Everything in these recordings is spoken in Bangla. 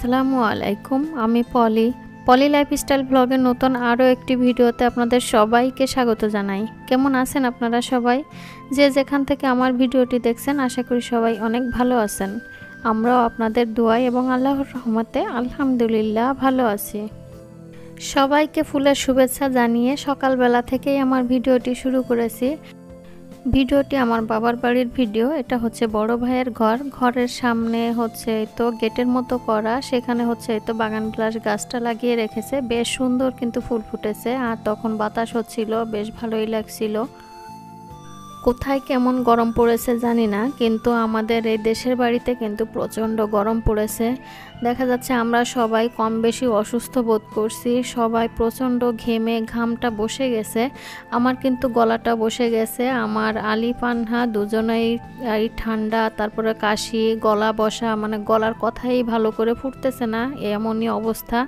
আসসালামু আলাইকুম। আমি পলি লাইফস্টাইল ব্লগের নতুন আরও একটি ভিডিওতে আপনাদের সবাইকে স্বাগত জানাই। কেমন আছেন আপনারা সবাই? যে যেখান থেকে আমার ভিডিওটি দেখছেন আশা করি সবাই অনেক ভালো আছেন। আমরাও আপনাদের দোয়ায় এবং আল্লাহর রহমতে আলহামদুলিল্লাহ ভালো আছি। সবাইকে ফুলের শুভেচ্ছা জানিয়ে সকালবেলা থেকেই আমার ভিডিওটি শুরু করেছি। ভিডিওটি আমার বাবার বাড়ির ভিডিও। এটা হচ্ছে বড় ভাইয়ের ঘরের সামনে হচ্ছে তো গেটের মতো করা, সেখানে হচ্ছে তো বাগান বিলাস গাছটা লাগিয়ে রেখেছে, বেশ সুন্দর কিন্তু ফুল ফুটেছে। আর তখন বাতাস হচ্ছিল, বেশ ভালোই লাগছিল। কোথায় কেমন গরম পড়েছে জানি না, কিন্তু আমাদের এই দেশের বাড়িতে কিন্তু প্রচণ্ড গরম পড়েছে। দেখা যাচ্ছে আমরা সবাই কম বেশি অসুস্থ বোধ করছি, সবাই প্রচণ্ড ঘেমে ঘামটা বসে গেছে। আমার কিন্তু গলাটা বসে গেছে, আমার আলি পানহা দুজনেই এই ঠান্ডা, তারপরে কাশি, গলা বসা, মানে গলার কথাই ভালো করে ফুটতেছে না, এমনই অবস্থা।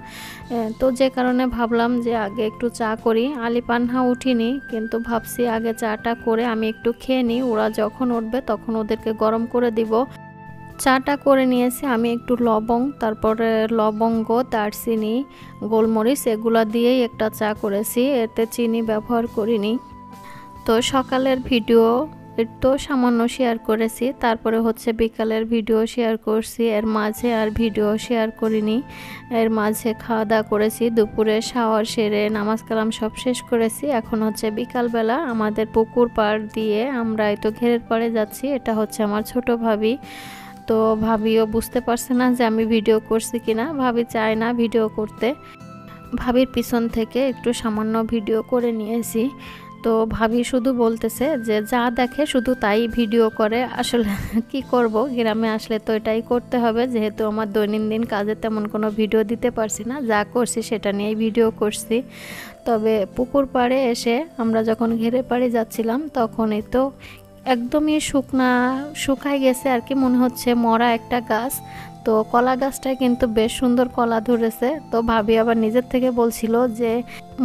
তো যে কারণে ভাবলাম যে আগে একটু চা করি। আলি পানহা উঠিনি, কিন্তু ভাবছি আগে চাটা করে আমি একটু খেয়ে নিই, ওরা যখন উঠবে তখন ওদেরকে গরম করে দিব। চাটা করে নিয়েছি আমি, একটু লবং, তারপরে লবঙ্গ, দারচিনি, গোলমরিচ এগুলা দিয়েই একটা চা করেছি, এতে চিনি ব্যবহার করিনি। তো সকালের ভিডিও একটু সামান্য শেয়ার করেছি, তারপরে হচ্ছে বিকালের ভিডিও শেয়ার করছি, এর মাঝে আর ভিডিও শেয়ার করিনি। এর মাঝে খাওয়া দাওয়া করেছি, দুপুরে শাওয়ার সেরে নামাজ কালাম সব শেষ করেছি। এখন হচ্ছে বিকালবেলা আমাদের পুকুর পাড় দিয়ে আমরা এই তো ঘেরের পাড়ে যাচ্ছি। এটা হচ্ছে আমার ছোট ভাবি। তো ভাবিও বুঝতে পারছে না যে আমি ভিডিও করছি কিনা, ভাবি চায় না ভিডিও করতে। ভাবির পিছন থেকে একটু সামান্য ভিডিও করে নিয়েছি। তো ভাবি শুধু বলতেছে যে যা দেখে শুধু তাই ভিডিও করে। আসলে কি করব, গ্রামে আসলে তো এটাই করতে হবে, যেহেতু আমার দৈনন্দিন কাজে তেমন কোনো ভিডিও দিতে পারছি না, যা করছি সেটা নিয়েই ভিডিও করছি। তবে পুকুর পাড়ে এসে আমরা যখন ঘেরে পাড়ে যাচ্ছিলাম তখন এই তো একদমই শুকায় গেছে আর কি, মনে হচ্ছে মরা একটা গাছ। তো কলা গাছটায় কিন্তু বেশ সুন্দর কলা ধরেছে। তো ভাবি আবার নিজের থেকে বলছিল যে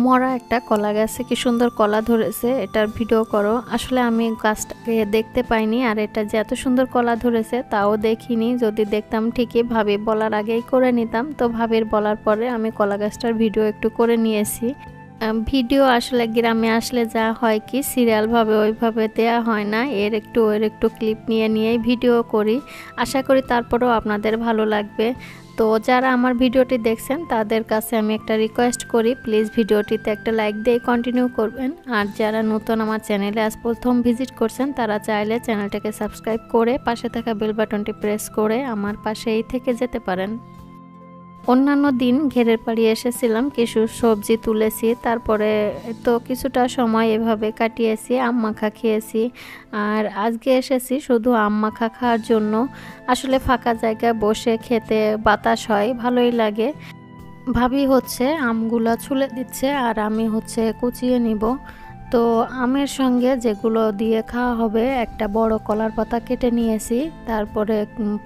মরা একটা কলা গাছে কি সুন্দর কলা ধরেছে, এটার ভিডিও করো। আসলে আমি গাছটাকে দেখতে পাইনি, আর এটা যে এত সুন্দর কলা ধরেছে তাও দেখিনি। যদি দেখতাম ঠিকই ভাবি বলার আগেই করে নিতাম। তো ভাবির বলার পরে আমি কলা গাছটার ভিডিও একটু করে নিয়েছি। ভিডিও আসলে গ্রামে আসলে যা হয় কি সিরিয়ালভাবে ওইভাবে দেয়া হয় না, এর একটু ক্লিপ নিয়েই ভিডিও করি। আশা করি তারপরেও আপনাদের ভালো লাগবে। তো যারা আমার ভিডিওটি দেখছেন তাদের কাছে আমি একটা রিকোয়েস্ট করি, প্লিজ ভিডিওটিতে একটা লাইক দিয়ে কন্টিনিউ করবেন। আর যারা নতুন আমার চ্যানেলে আজ প্রথম ভিজিট করছেন তারা চাইলে চ্যানেলটাকে সাবস্ক্রাইব করে পাশে থাকা বেল বাটনটি প্রেস করে আমার পাশেই থেকে যেতে পারেন। অন্যান্য দিন ঘেরের পাড়ি এসেছিলাম, কিছু সবজি তুলেছি, তারপরে তো কিছুটা সময় এভাবে কাটিয়েছি, আম মাখা খেয়েছি। আর আজকে এসেছি শুধু আম মাখা খাওয়ার জন্য। আসলে ফাঁকা জায়গায় বসে খেতে বাতাস হয়, ভালোই লাগে। ভাবি হচ্ছে আমগুলা ছুলে দিচ্ছে আর আমি হচ্ছে কুচিয়ে নিব। তো আমের সঙ্গে যেগুলো দিয়ে খাওয়া হবে, একটা বড় কলার পাতা কেটে নিয়েছি, তারপরে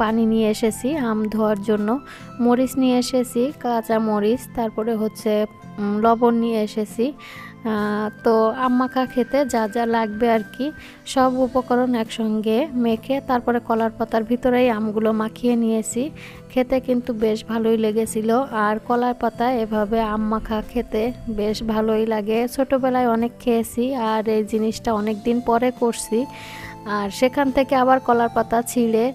পানি নিয়ে এসেছি আম ধোয়ার জন্য, মরিচ নিয়ে এসেছি, কাঁচা মরিচ, তারপরে হচ্ছে লবণ নিয়ে এসেছি। তো আম মাখা খেতে যা যা লাগবে আর কি সব উপকরণ একসঙ্গে মেখে তারপরে কলার পাতার ভিতরেই আমগুলো মাখিয়ে নিয়েছি। খেতে কিন্তু বেশ ভালোই লেগেছিল। আর কলার পাতা এভাবে আম মাখা খেতে বেশ ভালোই লাগে, ছোটোবেলায় অনেক খেয়েছি আর এই জিনিসটা অনেক দিন পরে করছি। আর সেখান থেকে আবার কলার পাতা ছিঁড়ে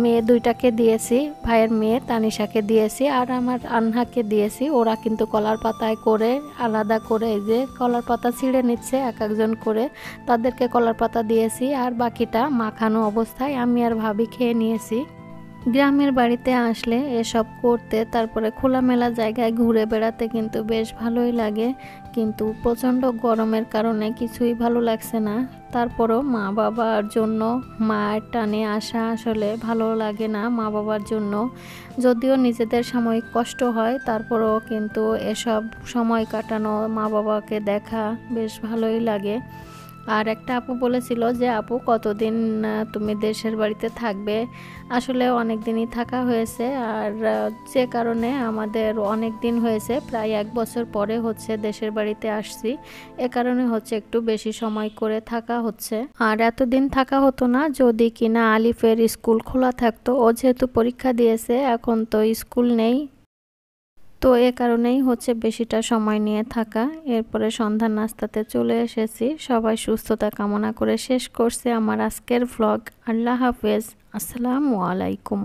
মেয়ে দুইটাকে দিয়েছি, ভাইয়ের মেয়ে তানিশাকে দিয়েছি আর আমার আনহাকে দিয়েছি। ওরা কিন্তু কলার পাতায় করে আলাদা করে এই যে কলার পাতা ছিঁড়ে নিচ্ছে এক একজন করে, তাদেরকে কলার পাতা দিয়েছি আর বাকিটা মাখানো অবস্থায় আমি আর ভাবি খেয়ে নিয়েছি। গ্রামের বাড়িতে আসলে এসব করতে, তারপরে খোলামেলা জায়গায় ঘুরে বেড়াতে কিন্তু বেশ ভালোই লাগে, কিন্তু প্রচণ্ড গরমের কারণে কিছুই ভালো লাগছে না। তারপরও মা বাবার জন্য মায়ের টানে আসা আসলে ভালো লাগে না মা বাবার জন্য, যদিও নিজেদের সাময়িক কষ্ট হয়, তারপরও কিন্তু এসব সময় কাটানো, মা বাবাকে দেখা বেশ ভালোই লাগে। আর একটা আপু বলেছিল যে আপু কতদিন তুমি দেশের বাড়িতে থাকবে। আসলে অনেক দিনই থাকা হয়েছে, আর যে কারণে আমাদের অনেক দিন হয়েছে, প্রায় 1 বছর পরে হচ্ছে দেশের বাড়িতে আসছি। এ কারণে হচ্ছে একটু বেশি সময় করে থাকা হচ্ছে। আর এতদিন থাকা হতো না যদি কিনা আলিফের স্কুল খোলা থাকতো। ও যেহেতু পরীক্ষা দিয়েছে, এখন তো স্কুল নেই, তো এ কারণেই হচ্ছে বেশিটা সময় নিয়ে থাকা। এরপরে সন্ধ্যার নাস্তাতে চলে এসেছি। সবাই সুস্থতা কামনা করে শেষ করছে আমার আজকের ভ্লগ। আল্লাহ হাফেজ, আসসালামু আলাইকুম।